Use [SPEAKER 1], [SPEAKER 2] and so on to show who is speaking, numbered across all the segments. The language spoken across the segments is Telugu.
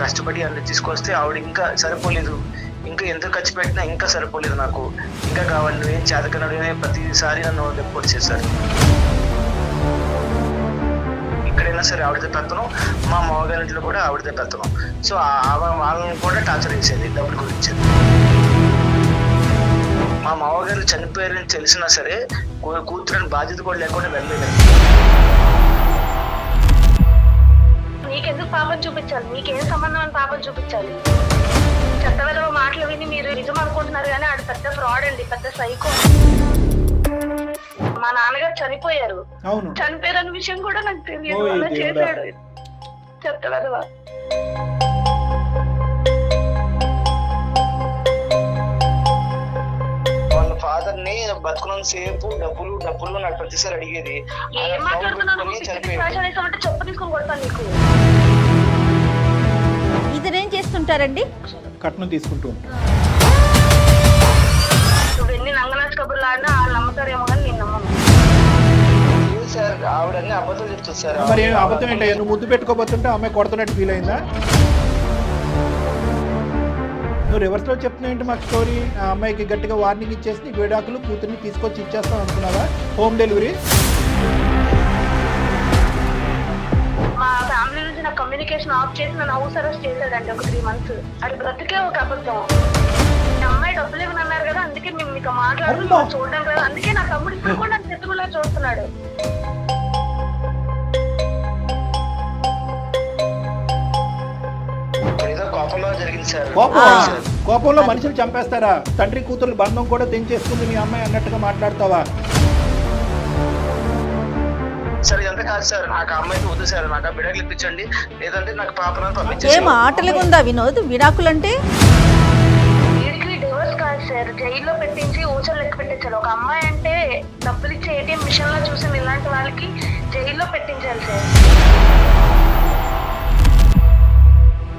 [SPEAKER 1] కష్టపడి అన్ని తీసుకొస్తే ఆవిడ ఇంకా సరిపోలేదు, ఇంకా ఎంత ఖర్చు పెట్టినా ఇంకా సరిపోలేదు, నాకు ఇంకా కావాలి, నువ్వేం చేతకన్నాడు అని ప్రతిసారి నన్ను రిపోర్ట్ చేశారు. ఎక్కడైనా సరే ఆవిడదే పెత్తనం, మా మామగారింట్లో కూడా ఆవిడదే పెత్తనం. సో వాళ్ళని కూడా టార్చర్ చేసేది డబ్బుల గురించి. మా మామగారు చనిపోయారని తెలిసినా సరే కూతురని బాధ్యత కూడా లేకుండా వెళ్ళలేదు.
[SPEAKER 2] నీకెందుకు పాపం చూపించాలి, మీకేం సంబంధం అని పాపం చూపించాలి. చెత్తవేదవ మాటలు విని మీరు నిజం అనుకుంటున్నారు కానీ ఆడు పెద్ద ఫ్రాడ్ అండి, పెద్ద సైకో. మా నాన్నగారు చనిపోయారు, చనిపోయారన్న విషయం కూడా నాకు తెలియదు. అలా చేశాడు చెత్తవేదవ.
[SPEAKER 1] వాళ్ళ ఫాదర్ ని బతుకున్నంత సేపు డబ్బులు డబ్బులు నాకు ప్రతిసారి అడిగేది.
[SPEAKER 2] ఏం మాట్లాడుతున్నాను, చెప్పు తీసుకొని కొడతాను నీకు.
[SPEAKER 3] ఇతనేం చేస్తుంటారండి?
[SPEAKER 4] కట్నం తీసుకుంటూ ఉంటారు.
[SPEAKER 2] నువ్వు ఎన్ని నంగనాచి కబుర్లు ఆడినా వాళ్ళు నమ్ముతారేమో కానీ నేను నమ్మను
[SPEAKER 1] సార్. ఆవిడ అన్ని అబద్ధాలు చెప్తుంది సార్.
[SPEAKER 4] మరి అబద్ధం ఏంటో, నువ్వు ముద్దు పెట్టుకోబోతుంటే అమ్మాయి కొడుతున్నట్టు ఫీల్ అయిందా? నువ్వు రివర్స్లో చెప్తున్నావు ఏంటి మాకు స్టోరీ? ఆ అమ్మాయికి గట్టిగా వార్నింగ్ ఇచ్చేసి నీకు విడాకులు కూతుర్ని తీసుకొచ్చి ఇచ్చేస్తాం అనుకున్నావా? Home delivery.
[SPEAKER 2] మా ఫ్యామిలీ నుంచి నా కమ్యూనికేషన్ ఆఫ్ చేసి నన్ను హౌస్ అరెస్ట్ చేశాడండి ఒక 3 months. అది బ్రతికే ఒక అబద్ధం. అమ్మాయి డబ్బులు ఇవ్వని అన్నారు కదా, అందుకే మేము మీకు మాట్లాడుతున్నాం, చూడడం కదా, అందుకే నా తమ్ముడు ఇప్పుడు కూడా నన్ను శత్రువులా చూస్తున్నాడు.
[SPEAKER 1] కోపంలో జరిగింది సార్.
[SPEAKER 4] కోపంలో మనుషులు చంపేస్తారా? తండ్రి కూతురు బంధం కూడా తెంచేసుకుంది మీ అమ్మాయి అన్నట్టుగా మాట్లాడతావా?
[SPEAKER 1] సార్ ఇదంతా కాదు సార్, నాకు అమ్మాయికి వద్దు సార్, నాకు విడాకులు ఇప్పించండి, లేదంటే నాకు పాపను పంపించండి.
[SPEAKER 3] ఏం ఆటలుగా ఉందా వినోద్? విడాకులంటే
[SPEAKER 2] వీడికి డివోర్స్ కాదు సార్, జైల్లో పెట్టించి ఊచలు లెక్క పెట్టించాలి. ఒక అమ్మాయి అంటే డబ్బులు ఇచ్చే ఏటీఎం మిషన్ లో చూసిన ఇలాంటి వాళ్ళకి జైల్లో పెట్టించాలి సార్.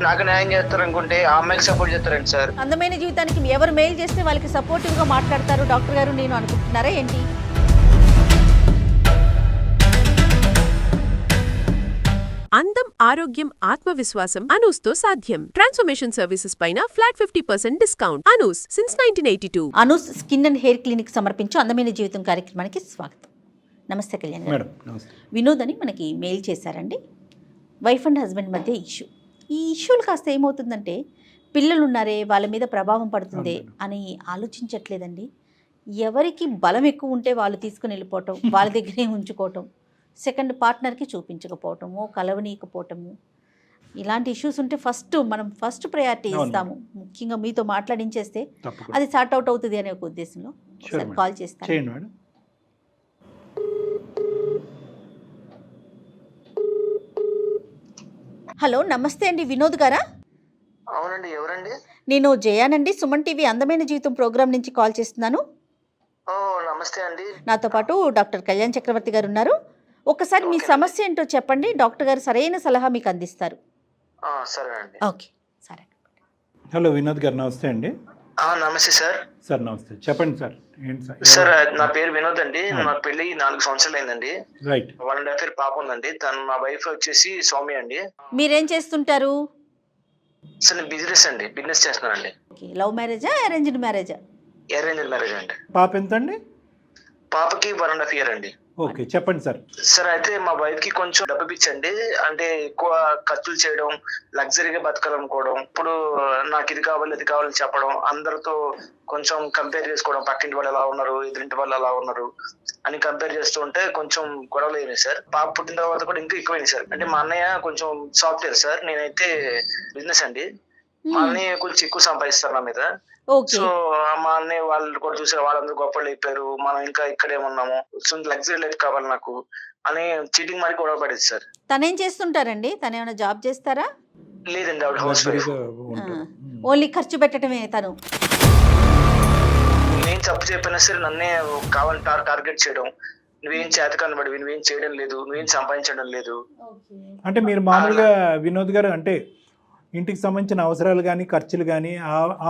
[SPEAKER 1] నాకు న్యాయం చేస్తారనుకుంటే ఆ అమ్మాయికి సపోర్ట్ చేస్తారండి సార్.
[SPEAKER 3] అందమైన జీవితానికి ఎవరు మెయిల్ చేస్తే వాళ్ళకి సపోర్టివ్ గా మాట్లాడతారు డాక్టర్ గారు నేను అనుకుంటున్నారా ఏంటి?
[SPEAKER 5] అందం, ఆరోగ్యం, ఆత్మవిశ్వాసం అనూస్తో సాధ్యం. ట్రాన్స్ఫర్మేషన్ సర్వీసెస్ పైన flat 50% discount. Anoos since 1982.
[SPEAKER 3] Anoos skin and hair clinic సమర్పించు అందమైన జీవితం కార్యక్రమానికి స్వాగతం. నమస్తే కళ్యాణ్ గారు. వినోద్ అని మనకి మెయిల్ చేశారండి. వైఫ్ అండ్ హస్బెండ్ మధ్య ఇష్యూ. ఈ ఇష్యూలు కాస్త ఏమవుతుందంటే పిల్లలు ఉన్నారే వాళ్ళ మీద ప్రభావం పడుతుంది అని ఆలోచించట్లేదండి. ఎవరికి బలం ఎక్కువ ఉంటే వాళ్ళు తీసుకుని వెళ్ళిపోవటం, వాళ్ళ దగ్గరే ఉంచుకోవటం, సెకండ్ పార్ట్నర్కి చూపించకపోవటము, కలవనీయకపోవటము, ఇలాంటి ఇష్యూస్ ఉంటే మనం ఫస్ట్ ప్రయారిటీ ఇస్తాము. ముఖ్యంగా మీతో మాట్లాడించేస్తే అది సార్ట్ అవుట్ అవుతుంది అనే ఒక ఉద్దేశంలో కాల్ చేస్తాను. హలో, నమస్తే అండి, వినోద్ గారా?
[SPEAKER 1] అవునండి, ఎవరండి?
[SPEAKER 3] నేను జయానండి, సుమన్ టీవీ అందమైన జీవితం ప్రోగ్రామ్ నుంచి కాల్ చేస్తున్నాను.
[SPEAKER 1] నమస్తే అండి.
[SPEAKER 3] నాతో పాటు డాక్టర్ కళ్యాణ్ చక్రవర్తి గారు ఉన్నారు. ఒకసారి మీ సమస్య ఏంటో చెప్పండి, డాక్టర్ గారు సరైన సలహా మీకు అందిస్తారు.
[SPEAKER 1] సరే అండి.
[SPEAKER 3] ఓకే, సరే.
[SPEAKER 4] హలో వినోద్ గారు, నమస్తే అండి.
[SPEAKER 1] నమస్తే సార్.
[SPEAKER 4] సార్ నమస్తే, చెప్పండి సార్. ఏంటి సార్?
[SPEAKER 1] సార్ నా పేరు వినోద్ అండి. నాకు పెళ్లి 4 సంవత్సరాలు అయిందండి.
[SPEAKER 4] రైట్.
[SPEAKER 1] 1.5 year పాప ఉందండి. మా వైఫ్ వచ్చేసి సౌమ్య అండి.
[SPEAKER 3] మీరేం చేస్తుంటారు?
[SPEAKER 1] సార్ నేను బిజినెస్ చేస్తున్నానండి.
[SPEAKER 3] లవ్ మ్యారేజా, అరేంజ్డ్ మ్యారేజా?
[SPEAKER 1] అరేంజ్డ్ మ్యారేజ్ అండి.
[SPEAKER 4] పాప ఎంత అండి?
[SPEAKER 1] పాపకి 1.5 year అండి.
[SPEAKER 4] ఓకే, చెప్పండి సార్.
[SPEAKER 1] సార్ అయితే మా వైఫ్ కి కొంచెం డబ్బు పిచ్చండి. అంటే ఎక్కువ ఖర్చులు చేయడం, లగ్జరీగా బతకాలనుకోవడం, ఇప్పుడు నాకు ఇది కావాలి అది కావాలని చెప్పడం, అందరితో కొంచెం కంపేర్ చేసుకోవడం, పక్కింటి వాళ్ళు ఎలా ఉన్నారు, ఎదురింటి వాళ్ళు ఎలా ఉన్నారు అని కంపేర్ చేస్తూ ఉంటే కొంచెం గొడవలు అయినాయి సార్. పాప పుట్టిన తర్వాత కూడా ఇంకా ఎక్కువైంది సార్. అంటే మా అన్నయ్య కొంచెం సాఫ్ట్వేర్ సార్, నేనైతే బిజినెస్ అండి. మా అన్నయ్య కొంచెం ఎక్కువ సంపాదిస్తారు నా మీద. సో మా అన్నయ్య వాళ్ళు కూడా చూసారు, వాళ్ళందరూ గొప్పలు అయిపోయారు, మనం ఇంకా ఇక్కడే ఉన్నాము, లగ్జరీ లైఫ్ కావాలి నాకు అని చీటింగ్ మరి గొడవ పడేది సార్.
[SPEAKER 3] తనేం చేస్తుంటారండి? తను ఏమైనా జాబ్ చేస్తారా?
[SPEAKER 1] లేదండి, ఆవిడ హౌస్ వైఫ్.
[SPEAKER 3] ఓన్లీ ఖర్చు పెట్టడమే తను.
[SPEAKER 1] నేను తప్పు చెప్పినా సరే నన్నే కావాలని టార్గెట్ చేయడం, నువ్వేం చేతకాని పడివి, నువ్వేం చేయడం లేదు, నువ్వేం సంపాదించడం లేదు.
[SPEAKER 4] అంటే మీరు మామూలుగా వినోద్ గారు అంటే ఇంటికి సంబంధించిన అవసరాలు కానీ ఖర్చులు కానీ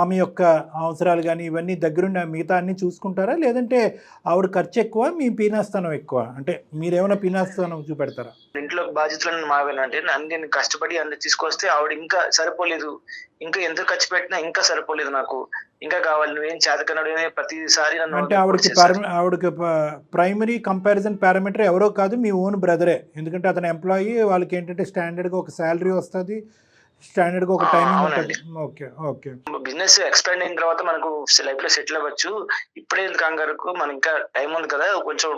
[SPEAKER 4] ఆమె యొక్క అవసరాలు కానీ ఇవన్నీ దగ్గరుండి మిగతా అన్నీ చూసుకుంటారా, లేదంటే ఆవిడ ఖర్చు ఎక్కువ మీ పీనాస్థానం ఎక్కువ, అంటే మీరేమైనా పీనాస్థానం చూపెడతారా?
[SPEAKER 1] ఇంట్లో బాధ్యతలను మావేనంటే నేను కష్టపడి అన్ని తీసుకొస్తే ఆవిడ ఇంకా సరిపోలేదు, ఇంకా ఎంత ఖర్చు పెట్టినా ఇంకా సరిపోలేదు, నాకు ఇంకా కావాలి, నువ్వేం చేతకన్నాడు అని ప్రతిసారి నన్ను
[SPEAKER 4] అంటే ఆవిడకి ప్రైమరీ కంపారిజన్ పారామీటర్ ఎవరో కాదు, మీ ఓన్ బ్రదరే. ఎందుకంటే అతను ఎంప్లాయీ, వాళ్ళకి ఏంటంటే స్టాండర్డ్గా ఒక శాలరీ వస్తుంది, స్టాండర్డ్గా ఒక టైమింగ్ ఉంటుంది. Okay okay.
[SPEAKER 1] బిజినెస్ ఎక్స్పాండ్ అయిన తర్వాత మనకు లైఫ్ లో సెటిల్ అవ్వచ్చు. ఇప్పుడే కంగారుకు మనకి ఇంకా టైం ఉంది కదా, కొంచెం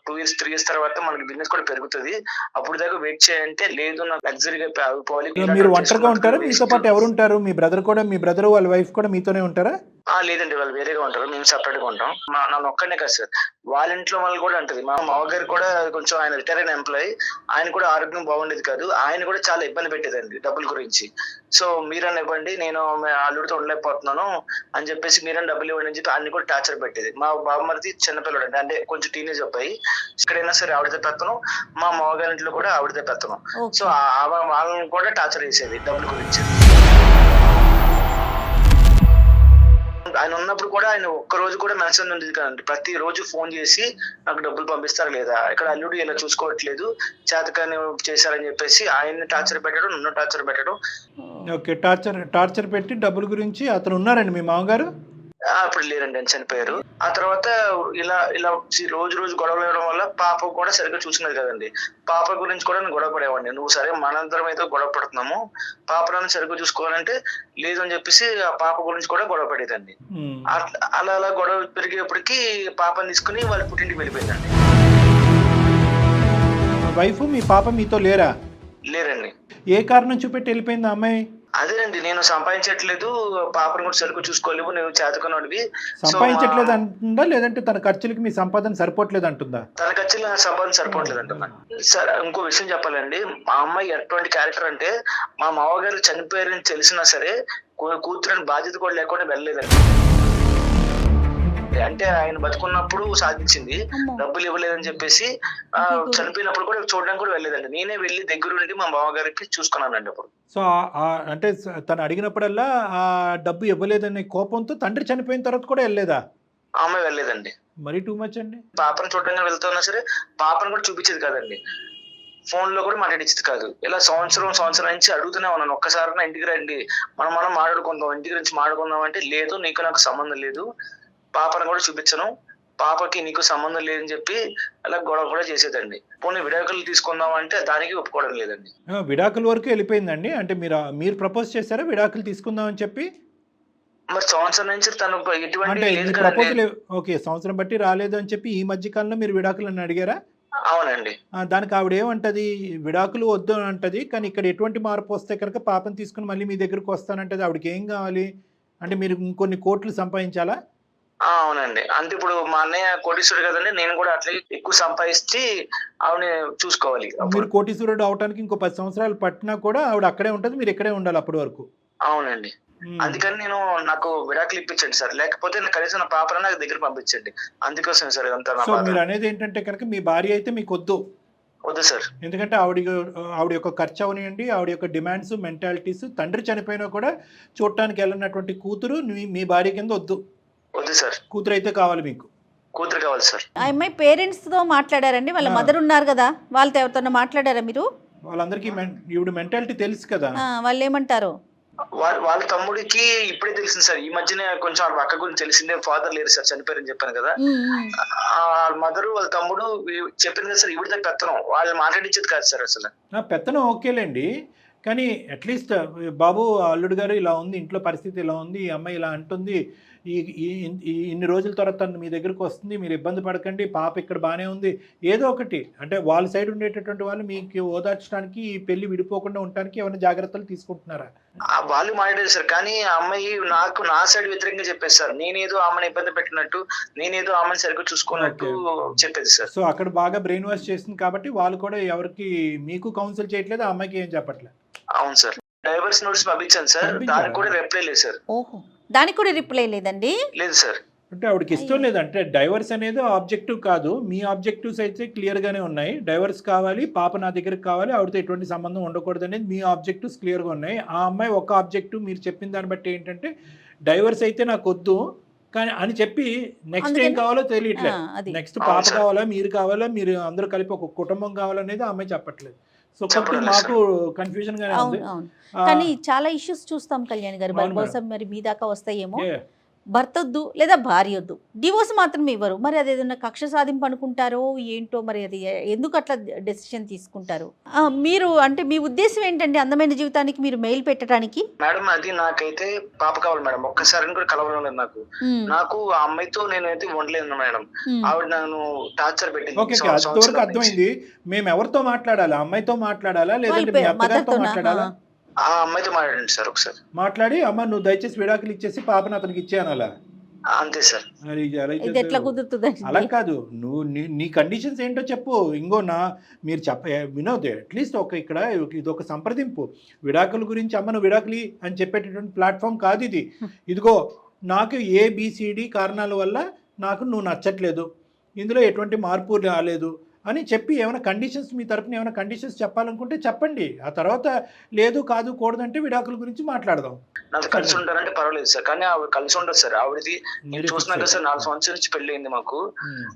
[SPEAKER 1] 2 years 3 years తర్వాత మనకి బిజినెస్ కూడా పెరుగుతుంది, అప్పుడు దాకా వెయిట్ చేయంటే లేదు నాకు లగ్జరీగా పోవాలి.
[SPEAKER 4] మీరు ఒంటరిగా ఉంటారా, మీతో పాటు ఎవరు ఉంటారు? మీ బ్రదర్ వాళ్ళ వైఫ్ కూడా మీతోనే ఉంటారా?
[SPEAKER 1] లేదండి, వాళ్ళు వేరేగా ఉంటారు, మేము సపరేట్ గా ఉంటాం. నన్ను ఒక్కనే కదా సార్, వాళ్ళ ఇంట్లో వాళ్ళు కూడా ఉంటుంది. మా మామగారు కూడా కొంచెం, ఆయన రిటైర్ అయిన ఎంప్లాయీ, ఆయన కూడా ఆరోగ్యం బాగుండేది కాదు, ఆయన కూడా చాలా ఇబ్బంది పెట్టేదండి డబ్బుల గురించి. సో మీరన్నా ఇవ్వండి, నేను అల్లుడితో ఉండలేకపోతున్నాను అని చెప్పేసి మీరన్నా డబ్బులు ఇవ్వండి అని చెప్పి ఆయన కూడా టార్చర్ పెట్టేది. మా బాబుమరిది చిన్నపిల్లడు అండి, అంటే కొంచెం టీనేజ్ అబ్బాయి, ఎక్కడైనా సరే ఆవిడతో పెత్తనం, మా మామగారి ఇంట్లో కూడా ఆవిడతో పెత్తనం. సో వాళ్ళని కూడా టార్చర్ చేసేది డబ్బుల గురించి. ఆయన ఉన్నప్పుడు కూడా ఆయన ఒక్క రోజు కూడా మెన్షన్ ఉండేది కదండి, ప్రతి రోజు ఫోన్ చేసి నాకు డబ్బులు పంపిస్తారా లేదా, ఇక్కడ అల్లుడు ఇలా చూసుకోవట్లేదు, చేతకాని చేశారని చెప్పేసి ఆయన్ని టార్చర్ పెట్టడం, నన్ను టార్చర్ పెట్టడం.
[SPEAKER 4] ఓకే, టార్చర్ పెట్టి డబ్బుల గురించి. అతను ఉన్నారండి మీ మామగారు?
[SPEAKER 1] అప్పుడు లేరండి, ఆయన చనిపోయారు. ఆ తర్వాత ఇలా రోజు గొడవలు వేయడం వల్ల పాప కూడా సరిగ్గా చూసుకునేది కదండి, పాప గురించి కూడా నేను గొడవ పడేవాడిని. నువ్వు సరే మనందరం అయితే గొడవ పడుతున్నాము, పాపలను సరిగ్గా చూసుకోవాలంటే లేదు అని చెప్పేసి ఆ పాప గురించి కూడా గొడవ పడేదండి. అలా గొడవ పెరిగేప్పటికి పాపని తీసుకుని వాళ్ళ పుట్టింటికి వెళ్ళిపోయిందండి.
[SPEAKER 4] వైఫ్ మీ పాప మీతో లేరా?
[SPEAKER 1] లేరండి.
[SPEAKER 4] ఏ కారణం చూపెట్టి వెళ్ళిపోయింది అమ్మాయి?
[SPEAKER 1] అదేనండి, నేను సంపాదించట్లేదు, పాపను కూడా సరిగ్గా చూసుకోలేవు, నువ్వు చేతకున్నవి.
[SPEAKER 4] సంపాదించట్లేదు అంటుందా, లేదంటే తన ఖర్చులకి మీ సంపాదన సరిపోవట్లేదు అంటుందా?
[SPEAKER 1] తన ఖర్చులు సంపాదన సరిపోవట్లేదు అంటున్నా. సార్ ఇంకో విషయం చెప్పాలండి, మా అమ్మాయి ఎటువంటి క్యారెక్టర్ అంటే, మా మామగారు చనిపోయారని తెలిసినా సరే కూతురని బాధ్యత కూడా లేకుండా వెళ్ళలేదండి. అంటే ఆయన బతుకున్నప్పుడు సాధించింది, డబ్బులు ఇవ్వలేదని చెప్పేసి చనిపోయినప్పుడు కూడా చూడడానికి కూడా వెళ్ళలేదండి. నేనే వెళ్ళి దగ్గరుండి మా బావగారికి చూసుకున్నానండి అప్పుడు.
[SPEAKER 4] సో అంటే తను అడిగినప్పుడల్లా ఆ డబ్బు ఇవ్వలేదనే కోపంతో తండ్రి చనిపోయిన తర్వాత కూడా వెళ్ళలేదా?
[SPEAKER 1] ఆమె వెళ్ళలేదండి.
[SPEAKER 4] మరీ టూ మచ్ అండి.
[SPEAKER 1] పాపను చూడడానికి వెళ్తున్నా సరే పాపను కూడా చూపించేది కాదండి, ఫోన్ లో కూడా మాట్లాడించేది కాదు. ఇలా సంవత్సరం నుంచి అడుగుతూనే ఉన్నాను, ఒక్కసారి ఇంటికి రండి, మనం మాట్లాడుకుందాం, ఇంటికి నుంచి మాట్లాడుకుందాం అంటే లేదు, నీకు నాకు సంబంధం లేదు, పాపను కూడా చూపించను, పాపకి నీకు సంబంధం లేదని చెప్పి అలా గొడవ కూడా చేసేదండి. పోనీ విడాకులు తీసుకుందాం అంటే దానికి ఒప్పుకోవడం లేదండి.
[SPEAKER 4] విడాకుల వరకు వెళ్ళిపోయిందండి. అంటే మీరు ప్రపోజ్ చేశారా విడాకులు తీసుకుందాం అని చెప్పి?
[SPEAKER 1] మరి సంవత్సరం నుంచి తను ఎటువంటి
[SPEAKER 4] ప్రపోజల్ ఓకే, సంవత్సరం బట్టి రాలేదు అని చెప్పి ఈ మధ్య కాలంలో మీరు విడాకులు అని అడిగారా?
[SPEAKER 1] అవునండి.
[SPEAKER 4] దానికి ఆవిడ ఏమంటది? విడాకులు వద్దు అని అంటది, కానీ ఇక్కడ ఎటువంటి మార్పు వస్తే కనుక పాపను తీసుకుని మళ్ళీ మీ దగ్గరకు వస్తానంటది. ఆవిడకి ఏం కావాలి అంటే మీరు ఇంకొన్ని కోట్లు సంపాదించాలా?
[SPEAKER 1] అవునండి. అంటే ఇప్పుడు మా అన్నయ్య కోటీశ్వరుడు కదండి, నేను కూడా అట్లా ఎక్కువ సంపాదించి ఆవిడని చూసుకోవాలి.
[SPEAKER 4] మీరు కోటీశ్వరుడు అవడానికి ఇంకో 10 సంవత్సరాలు పట్టినా కూడా ఆవిడ అక్కడే ఉంటది, మీరు ఇక్కడే ఉండాలి అప్పటి వరకు.
[SPEAKER 1] అవునండి. అందుకని నాకు విడాకులు ఇప్పించండి సార్, లేకపోతే కనీసం నా పాపను నాకు దగ్గర పంపించండి, అందుకోసం సార్ అంతా.
[SPEAKER 4] మీరు అనేది ఏంటంటే కనుక మీ భార్య అయితే మీకు వద్దు
[SPEAKER 1] సార్,
[SPEAKER 4] ఎందుకంటే ఆవిడ యొక్క ఖర్చు అవనియండి, ఆవిడ యొక్క డిమాండ్స్, మెంటాలిటీస్, తండ్రి చనిపోయినా కూడా చూడటానికి వెళ్ళినటువంటి కూతురు మీ భార్య కింద వద్దు
[SPEAKER 1] సార్.
[SPEAKER 4] కూతురు అయితే కావాలి, మీకు
[SPEAKER 1] కూతురు కావాలి సార్.
[SPEAKER 3] ఆ అమ్మాయి పేరెంట్స్ తో మాట్లాడారండి, వాళ్ళ మదర్ ఉన్నారు కదా, వాళ్ళతో ఎవరితో మాట్లాడారా మీరు?
[SPEAKER 4] వాళ్ళందరికీ ఈవిడ మెంటాలిటీ తెలుసు కదా,
[SPEAKER 3] వాళ్ళు ఏమంటారు?
[SPEAKER 1] వాళ్ళ తమ్ముడికి ఇప్పుడే తెలిసింది సార్, ఈ మధ్యనే కొంచెం వాళ్ళ అక్క గురించి తెలిసిందే, ఫాదర్ లేరు సార్, చనిపోయారని చెప్పాను కదా. వాళ్ళ మదరు వాళ్ళ తమ్ముడు చెప్పింది కదా సార్, ఇవిడ దగ్గర పెత్తనం, వాళ్ళు మాట్లాడించేది కాదు సార్ అసలు.
[SPEAKER 4] పెత్తనం ఓకేలేండి, కానీ అట్లీస్ట్ బాబు అల్లుడు గారు ఇలా ఉంది, ఇంట్లో పరిస్థితి ఇలా ఉంది, ఈ అమ్మాయి ఇలా అంటుంది, ఇన్ని రోజుల తర్వాత తను మీ దగ్గరకు వస్తుంది, మీరు ఇబ్బంది పడకండి, పాప ఇక్కడ బాగానే ఉంది, ఏదో ఒకటి అంటే వాళ్ళ సైడ్ ఉండేటటువంటి వాళ్ళు మీకు ఓదార్చడానికి, ఈ పెళ్లి విడిపోకుండా ఉండడానికి ఏమైనా జాగ్రత్తలు తీసుకుంటున్నారా?
[SPEAKER 1] వాళ్ళు మాట్లాడారు సార్, కానీ ఆ అమ్మాయి నా సైడ్ వ్యతిరేకంగా చెప్పేది సార్, నేనేదో ఆమెను ఇబ్బంది పెట్టినట్టు, నేనేదో ఆమెను సరిగ్గా చూసుకున్నట్టు చెప్పేది సార్.
[SPEAKER 4] సో అక్కడ బాగా బ్రెయిన్ వాష్ చేసింది కాబట్టి వాళ్ళు కూడా ఎవరికి మీకు కౌన్సిల్ చేయట్లేదు, ఆ అమ్మాయికి ఏం చెప్పట్లేదు.
[SPEAKER 1] అవును సార్, డైవర్స్ నోటీస్ పంపించాను సార్, దానికి కూడా రిప్లై లేదు సార్.
[SPEAKER 3] ఓహో, దానికి కూడా రిప్లై లేదండి?
[SPEAKER 1] లేదు సార్.
[SPEAKER 4] అంటే ఆవిడకి ఇష్టం లేదు. అంటే డైవర్స్ అనేది ఆబ్జెక్టివ్ కాదు, మీ ఆబ్జెక్టివ్స్ అయితే క్లియర్గానే ఉన్నాయి. డైవర్స్ కావాలి, పాప నా దగ్గరికి కావాలి, ఆవిడతో ఎటువంటి సంబంధం ఉండకూడదు అనేది మీ ఆబ్జెక్టివ్స్ క్లియర్గా ఉన్నాయి. ఆ అమ్మాయి ఒక ఆబ్జెక్టివ్ మీరు చెప్పిన దాన్ని బట్టి ఏంటంటే డైవర్స్ అయితే నాకు వద్దు కానీ అని చెప్పి నెక్స్ట్ ఏం కావాలో తెలియట్లేదు. నెక్స్ట్ పాప కావాలా, మీరు కావాలా, మీరు అందరూ కలిపి ఒక కుటుంబం కావాలనేది ఆ అమ్మాయి చెప్పట్లేదు. సో కొంచెం మాకు కన్ఫ్యూజన్ గానే ఉంది.
[SPEAKER 3] కానీ చాలా ఇష్యూస్ చూస్తాం కళ్యాణ్ గారు, బహుశా మరి మీ దాకా వస్తాయేమో. భర్త వద్దు లేదా భార్య వద్దు, డివోర్స్ మాత్రం ఇవ్వరు. మరి అది ఏదైనా కక్ష సాధింపు అనుకుంటారో ఏంటో, మరి అది ఎందుకు అట్లా డెసిషన్ తీసుకుంటారు? మీరు అంటే మీ ఉద్దేశం ఏంటండి అందమైన జీవితానికి మీరు మెయిల్ పెట్టడానికి?
[SPEAKER 1] మేడం అది నాకైతే పాప కావాలి మేడం, ఒక్కసారి కూడా కలవలేదు. నాకు ఆ అమ్మాయితో నేనైతే ఉండలేదు మేడం. ఆవిడ నన్ను టార్చర్ పెట్టింది.
[SPEAKER 4] అర్థమైంది. మేము ఎవరితో మాట్లాడాలి? అమ్మాయితో మాట్లాడాలా లేదంటే మీ అత్తగారితో మాట్లాడాలా?
[SPEAKER 1] ఆ అమ్మాయితో మాట్లాడండి సార్ ఒకసారి.
[SPEAKER 4] మాట్లాడి అమ్మ నువ్వు దయచేసి విడాకులు ఇచ్చేసి పాపను అతనికి ఇచ్చేయనాలా?
[SPEAKER 1] అంతే సార్.
[SPEAKER 3] ఎట్లా కుదురుతుంది?
[SPEAKER 4] అలా కాదు, నువ్వు నీ కండిషన్స్ ఏంటో చెప్పు. ఇంకో మీరు వినోద్ అట్లీస్ట్ ఇక్కడ ఇది ఒక సంప్రదింపు. విడాకుల గురించి అమ్మ నువ్వు విడాకులు అని చెప్పేటటువంటి ప్లాట్ఫామ్ కాదు ఇది. ఇదిగో నాకు ABCD కారణాల వల్ల నాకు నువ్వు నచ్చట్లేదు, ఇందులో ఎటువంటి మార్పు రాలేదు అని చెప్పి ఏమైనా కండిషన్స్ మీ తరపున ఏమైనా కండిషన్స్ చెప్పాలనుకుంటే చెప్పండి. ఆ తర్వాత లేదు కాదు కూడదంటే విడాకుల గురించి మాట్లాడదాం.
[SPEAKER 1] నాతో కలిసి ఉంటారంటే పర్వాలేదు సార్, కానీ ఆవిడ కలిసి ఉండదు సార్. ఆవిడది నేను చూసినాక సార్ 4 సంవత్సరాల నుంచి పెళ్లి అయింది మాకు.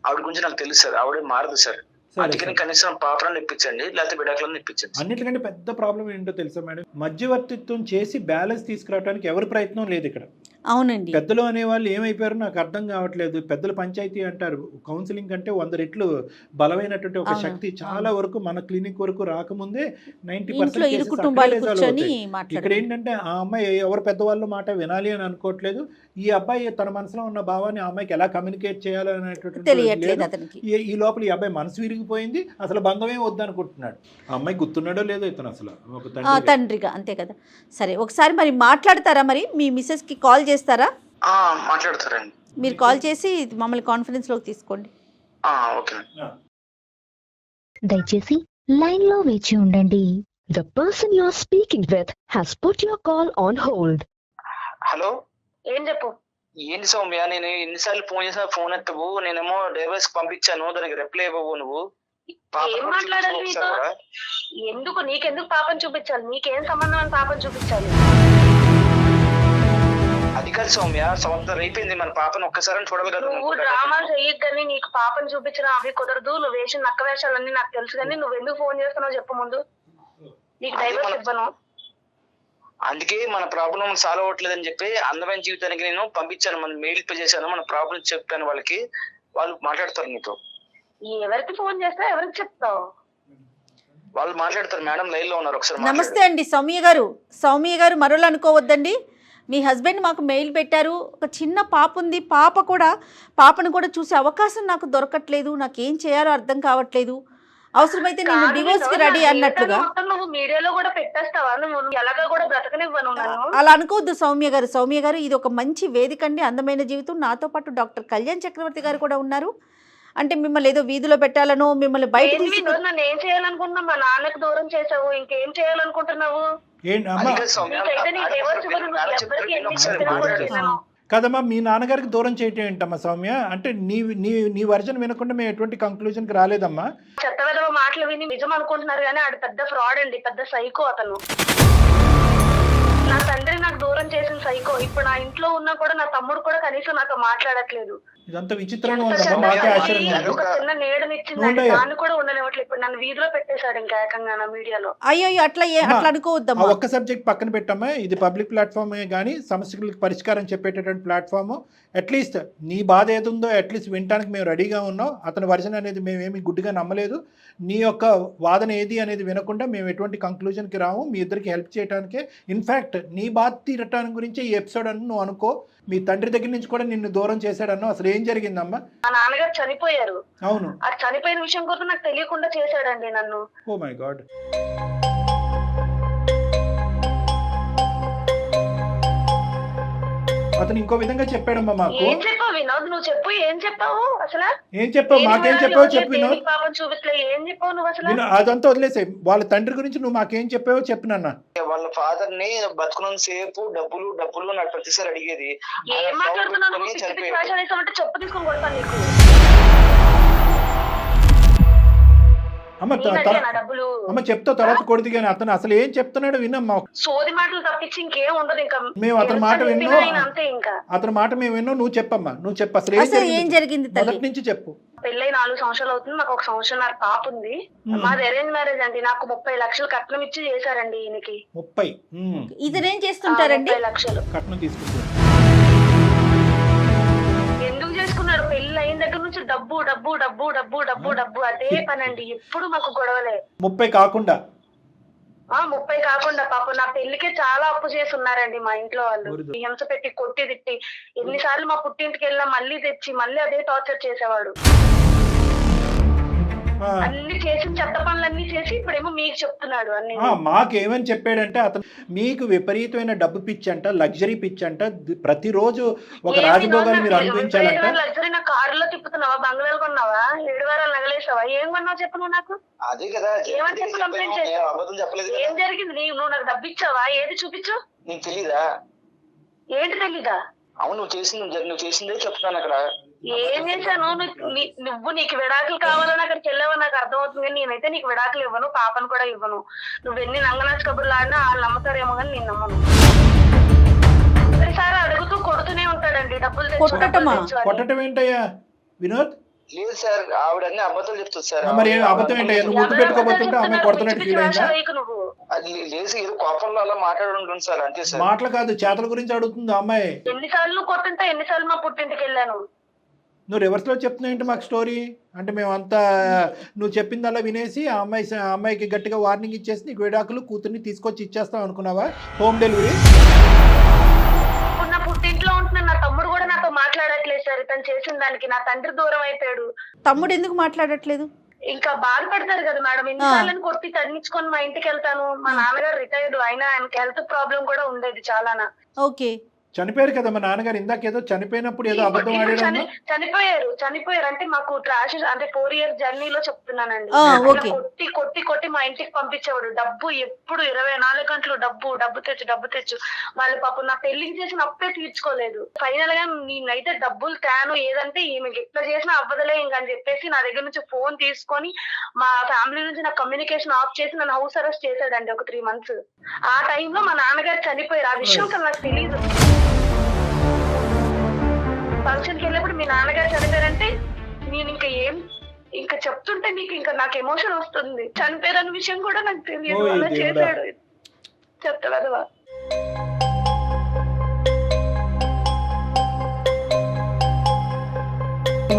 [SPEAKER 1] ఆవిడ గురించి నాకు తెలుసు సార్, ఆవిడ మారదు సార్. అందుకని కనీసం పాపలను ఇప్పించండి, లేకపోతే విడాకులను ఇప్పించండి.
[SPEAKER 4] అన్నిటికంటే పెద్ద ప్రాబ్లం ఏంటో తెలుసా మేడం, మధ్యవర్తిత్వం చేసి బ్యాలెన్స్ తీసుకురావడానికి ఎవరి ప్రయత్నం లేదు ఇక్కడ.
[SPEAKER 3] అవునండి.
[SPEAKER 4] పెద్దలు అనేవాళ్ళు ఏమైపోయారు నాకు అర్థం కావట్లేదు. పెద్దల పంచాయతీ అంటారు, కౌన్సిలింగ్ అంటే 100 రెట్లు బలమైనటువంటి ఒక శక్తి. చాలా వరకు మన క్లినిక్ వరకు రాకముందే 90% ఇక్కడ ఏంటంటే ఆ అమ్మాయి ఎవరు పెద్దవాళ్ళ మాట వినాలి అని అనుకోవట్లేదు. ఈ అబ్బాయి తన మనసులో ఉన్న భావాన్ని ఆ అమ్మాయికి ఎలా కమ్యూనికేట్ చేయాలనేటువంటి ఈ లోపల ఈ అబ్బాయి మనసు విరిగిపోయింది, అసలు బంధమే వద్దనుకుంటున్నాడు. ఆ అమ్మాయి గుర్తున్నాడో లేదో ఇతను అసలు ఒక
[SPEAKER 3] తండ్రిగా. అంతే కదా. సరే ఒకసారి మరి మాట్లాడతారా, మరి మీ మిస్సెస్ కి కాల్ చేస్తారా?
[SPEAKER 1] మాట్లాడతారండి.
[SPEAKER 3] మీరు కాల్ చేసి మమ్మల్ని కాన్ఫరెన్స్ లోకి తీసుకోండి.
[SPEAKER 6] దయచేసి లైన్ లో వేచి ఉండండి. The person you are speaking with has put your call on hold.
[SPEAKER 1] Hello,
[SPEAKER 2] ఏం చెప్పు.
[SPEAKER 1] ఏంటి సౌమ్య, నేను ఎన్నిసార్లు ఫోన్ చేసినా ఫోన్ ఎత్తవు. నేనేమో డైవర్స్ పంపించాను, దానికి రిప్లై ఇవ్వవు నువ్వు.
[SPEAKER 2] ఏం మాట్లాడాలి నీతో? ఎందుకు నీకెందుకు పాపని చూపించాలి? నీకేం సంబంధం అని పాపని చూపించాలి?
[SPEAKER 1] అది కాదు సౌమ్య, సంవత్సరం అయిపోయింది, మన పాపను ఒక్కసారి చూడాలి కదా.
[SPEAKER 2] నువ్వు డ్రామా చెయ్యగాని నీకు పాపని చూపించడం అవి కుదరదు. నువ్వు వేసిన నక్క వేషాలన్నీ నాకు తెలుసు, కానీ నువ్వు ఎందుకు ఫోన్ చేస్తున్నావు చెప్పు ముందు. నీకు డైవర్స్ ఇవ్వను.
[SPEAKER 1] అందుకే మన ప్రాబ్లం సాల్వ్ అవ్వట్లేదని చెప్పి అందమైన జీవితానికి నేను పంపించాను, మన మెయిల్ పే చేశాను, మన ప్రాబ్లం చెప్పాను వాళ్ళకి. వాళ్ళు మాట్లాడతారు నీతో.
[SPEAKER 2] ఎవరికి ఫోన్ చేస్తా, ఎవరికి చెప్తావు?
[SPEAKER 1] వాళ్ళు మాట్లాడతారు. మేడం లైన్ లో ఉన్నారు, ఒకసారి.
[SPEAKER 3] నమస్తే అండి సౌమ్య గారు. సౌమ్య గారు మరోలా అనుకోవద్దండి. మీ హస్బెండ్ మాకు మెయిల్ పెట్టారు, ఒక చిన్న పాప ఉంది, పాపను కూడా చూసే అవకాశం నాకు దొరకట్లేదు, నాకేం చేయాలో అర్థం కావట్లేదు, అవసరమైతే నేను డివోర్స్ కి రెడీ అన్నట్లుగా.
[SPEAKER 2] నువ్వు మీడియాలో కూడా పెట్టేస్తావా? నువ్వు ఎలాగా కూడా బ్రతకనివ్వను.
[SPEAKER 3] అలా అనుకోవద్దు సౌమ్య గారు. సౌమ్య గారు ఇది ఒక మంచి వేదిక అండి, అందమైన జీవితం. నాతో పాటు డాక్టర్ కళ్యాణ్ చక్రవర్తి గారు కూడా ఉన్నారు. అంటే మిమ్మల్ని ఏదో వీధిలో పెట్టాలనో మిమ్మల్ని బయట
[SPEAKER 2] నన్ను ఏం చేయాలనుకుంటున్నావు? మా నాన్నకు దూరం చేసావు, ఇంకేం చేయాలనుకుంటున్నావు?
[SPEAKER 4] కదమ్మా, మీ నాన్నగారికి దూరం చేయటం ఏంటమ్మా సౌమ్య? అంటే నీ వర్జన్ వినకుండా మేము ఎటువంటి కంక్లూజన్ కి రాలేదమ్మా.
[SPEAKER 2] చెత్త విధవ మాటలు విని నిజం అనుకుంటున్నారు, కానీ ఆడు పెద్ద ఫ్రాడ్ అండి, పెద్ద సైకో అతను. నా తండ్రి నాకు దూరం చేసిన సైకో. ఇప్పుడు నా ఇంట్లో ఉన్నా కూడా నా తమ్ముడు కూడా కనీసం నాతో మాట్లాడట్లేదు.
[SPEAKER 4] ఇదంతా విచిత్రంగా ఉందమ్మా, మాకే ఆశ్చర్యంగా ఉంది.
[SPEAKER 2] ఒక చిన్న నీడనిచ్చింది, దాన్ని కూడా ఉండనివ్వట్లేదు. ఇప్పుడు నన్ను వీధిలో పెట్టేశాడు ఇంకా ఏకంగా నా మీడియాలో.
[SPEAKER 3] అయ్యో అట్లా అనుకోవద్దమ్మా.
[SPEAKER 4] ఒక్క సబ్జెక్ట్ పక్కన పెట్టమ్మా, ఇది పబ్లిక్ ప్లాట్ఫామ్ కానీ సమస్యలకు పరిష్కారం చెప్పేటటువంటి ప్లాట్ఫామ్. అట్లీస్ట్ నీ బాధ ఏదుందో అట్లీస్ట్ వినడానికి మేము రెడీగా ఉన్నాం. అతని వర్షన్ అనేది మేమేమి గుడ్డిగా నమ్మలేదు. నీ యొక్క వాదన ఏది అనేది వినకుండా మేము ఎటువంటి కంక్లూజన్కి రాము. మీ ఇద్దరికి హెల్ప్ చేయడానికే, ఇన్ఫ్యాక్ట్ నీ బాధ తీరటానికి గురించి ఈ ఎపిసోడ్ అని నువ్వు అనుకో. మీ తండ్రి దగ్గర నుంచి కూడా నిన్ను దూరం చేశాడన్నో. అసలు ఏం జరిగిందమ్మా?
[SPEAKER 2] మా నాన్నగారు చనిపోయారు.
[SPEAKER 4] అవును,
[SPEAKER 2] ఆ చనిపోయిన విషయం కూడా నాకు తెలియకుండా చేశాడండి నన్ను.
[SPEAKER 4] Oh my God. అతను ఇంకో విధంగా చెప్పాడమ్మా మాకు.
[SPEAKER 2] ఏం చెప్పావు వినోద్? నువ్వు చెప్పు, ఏం చెప్పావు అసలు?
[SPEAKER 4] ఏం చెప్పావు? మాకేం చెప్పావో చెప్పు వినోద్.
[SPEAKER 2] పాపం చూపిట్లే, ఏం చెప్పావు నువ్వు అసలు?
[SPEAKER 4] అదంతా వదిలేసే, వాళ్ళ తండ్రి గురించి నువ్వు మాకేం చెప్పావో చెప్పు నాన్న.
[SPEAKER 1] వాళ్ళ ఫాదర్ ని బతుకున్నంత సేపు డబ్బులు డబ్బులు నాకు ప్రతిసారి అడిగేది.
[SPEAKER 2] ఏం మాట్లాడుతున్నావు నువ్వు? పిచ్చి భాష అనేసామంటే చెప్పు తీసుకొని కొడతాను నీకు.
[SPEAKER 4] అమ్మ
[SPEAKER 2] డబ్బులు
[SPEAKER 4] అమ్మ చెప్తా తర్వాత కొడుతు కానీ అతను అసలు ఏం చెప్తున్నాడు విన్నమ్మా.
[SPEAKER 2] సోది మాటలు తప్పించి ఇంకేం ఉండదు. ఇంకా
[SPEAKER 4] మేము అతని మాట విన్నో,
[SPEAKER 2] అంతే. ఇంకా
[SPEAKER 4] అతని మాట మేము విన్నో. నువ్వు చెప్పమ్మా, నువ్వు చెప్పు అసలు
[SPEAKER 3] ఏం జరిగింది
[SPEAKER 4] మొదటి నుంచి చెప్పు.
[SPEAKER 2] పెళ్ళై 4 సంవత్సరాలు అవుతుంది. మాకు 1 సంవత్సరం నాకు పాప ఉంది. మాది అరేంజ్ మ్యారేజ్ అండి. నాకు 30 లక్షలు కట్నం ఇచ్చి చేశారండి ఈయనకి.
[SPEAKER 4] 30?
[SPEAKER 3] ఇతనేం చేస్తుంటారండి?
[SPEAKER 2] 30 లక్షలు
[SPEAKER 4] కట్నం తీసుకుంటారు.
[SPEAKER 2] ఎందుకు చేసుకున్నాడు? పెళ్లి అయిన దగ్గర నుంచి డబ్బు డబ్బు డబ్బు డబ్బు డబ్బు డబ్బు అదే పనండి. ఎప్పుడు మాకు గొడవలే.
[SPEAKER 4] 30 కాకుండా
[SPEAKER 2] 30 కాకుండా పాపం నా పెళ్లికే చాలా అప్పు చేసి ఉన్నారండి మా ఇంట్లో వాళ్ళు. హింస పెట్టి కొట్టి తిట్టి ఎన్నిసార్లు మా పుట్టింటికి వెళ్ళినా మళ్ళీ తెచ్చి మళ్ళీ అదే టార్చర్ చేసేవాడు. అన్ని చేసి చెత్త పనులన్నీ చేసి ఇప్పుడేమో మీకు చెప్తున్నాడు అన్ని.
[SPEAKER 4] మాకేమని చెప్పాడంటే అతను మీకు విపరీతమైన డబ్బు పిచ్చంట, లగ్జరీ పిచ్చంట, ప్రతిరోజు ఒక రాజభోగాన్ని మీరు అనుభవించాలంట.
[SPEAKER 2] లగ్జరీ నా కారులో తిప్పుతున్నావా? బంగ్లాలు కొన్నావా? 7 వారాలు నగలేసావా? ఏం కొన్నావు చెప్పు నువ్వు నాకు.
[SPEAKER 1] అదే కదా
[SPEAKER 2] ఏమని చెప్పి కంప్లైంట్ చేసావు? ఏం జరిగింది? నువ్వు నాకు డబ్బు ఇచ్చావా? ఏది చూపించు.
[SPEAKER 1] నీకు తెలీదా?
[SPEAKER 2] ఏంటి తెలీదా?
[SPEAKER 1] అవును, నువ్వు చేసిందే చెప్తాను అక్కడ.
[SPEAKER 2] ఏం చేశాను? నువ్వు నీకు విడాకులు కావాలని అక్కడికి వెళ్ళావని నాకు అర్థమవుతుంది, కానీ నేనైతే నీకు విడాకులు ఇవ్వను, పాపను కూడా ఇవ్వను. నువ్వు ఎన్ని నంగనాచి కబుర్లు ఆడినా వాళ్ళు నమ్ముతారేమో కానీ నేను నమ్మను. ప్రతిసారి అడుగుతూ కొడుతూనే ఉంటాడండి డబ్బులు
[SPEAKER 4] కొట్టడం ఏంటయ్యా వినోద్?
[SPEAKER 1] లేదు సార్, ఆవిడ అన్ని అబద్ధాలు చెప్తుంది సార్.
[SPEAKER 4] మరి అబద్ధం ఏంటయ్యా? నువ్వు ముద్దు పెట్టుకోబోతుంటే ఆమె కొడుతున్నట్టు ఫీల్ అయిందా?
[SPEAKER 1] అది లేసి ఏదో కోపంలో అలా మాట్లాడుంటుంది సార్, అంతే సార్.
[SPEAKER 4] మాటలు కాదు, చేతల గురించి అడుగుతుంది అమ్మాయి.
[SPEAKER 2] ఎన్నిసార్లు కొట్టుంటా, ఎన్నిసార్లు మా పుట్టింటికి వెళ్ళాను.
[SPEAKER 4] నువ్వు రివర్స్ లో చెప్తున్నావు ఏంటి మాకు స్టోరీ? అంటే మేమంతా నువ్వు చెప్పిందల్లా వినేసి ఆ అమ్మాయికి గట్టిగా వార్నింగ్ ఇచ్చేసి నీకు విడాకులు కూతుర్ని తీసుకొచ్చి ఇచ్చేస్తావు అనుకున్నావా? Home delivery.
[SPEAKER 2] నా పుట్టింట్లో ఉంటున్నా, నా తమ్ముడు కూడా నాతో మాట్లాడట్లేదు సార్. తను చేసిన దానికి నా తండ్రి దూరం అయిపోయాడు.
[SPEAKER 3] తమ్ముడు ఎందుకు మాట్లాడట్లేదు?
[SPEAKER 2] ఇంకా బాధపడతారు కదా మేడం. ఎన్నిసార్లు కొట్టి తగ్గించుకొని మా ఇంటికి వెళ్తాను. మా నాన్నగారు రిటైర్డ్, అయినా ఆయనకి హెల్త్ ప్రాబ్లం కూడా ఉండేది చాలానా.
[SPEAKER 3] ఓకే,
[SPEAKER 4] చనిపోయారు కదా మా నాన్నగారు. ఇందాక ఏదో చనిపోయినప్పుడు ఏదో అబద్ధం ఆడారు.
[SPEAKER 2] చనిపోయారు అంటే మాకు ట్రాష్ అంటే 4 years జర్నీలో చెప్తున్నానండి. కొట్టి కొట్టి కొట్టి మా ఇంటికి పంపించేవాడు. డబ్బు ఎప్పుడు 24 గంటలు డబ్బు తెచ్చు. వాళ్ళు పాపం నా పెళ్లికి చేసిన అప్పే తీర్చుకోలేదు. ఫైనల్ గా నేనైతే డబ్బులు తేను, ఏదంటే ఈమెకి ఎట్లా చేసినా అవ్వదలే ఇంకని చెప్పేసి నా దగ్గర నుంచి ఫోన్ తీసుకొని మా ఫ్యామిలీ నుంచి నా కమ్యూనికేషన్ ఆఫ్ చేసి నన్ను హౌస్ అరెస్ట్ చేశాడండి ఒక 3 months. ఆ టైంలో మా నాన్నగారు చనిపోయారు. ఆ విషయం అసలు నాకు తెలియదు. ఫంక్షన్కి వెళ్ళినప్పుడు మీ నాన్నగారు చనిపోయారంటే నేను ఇంకా చెప్తుంటే నీకు ఇంకా నాకు ఎమోషన్ వస్తుంది. చనిపోయారన్న విషయం కూడా నాకు తెలియదు. అలా చేశాడు. చెప్తావా?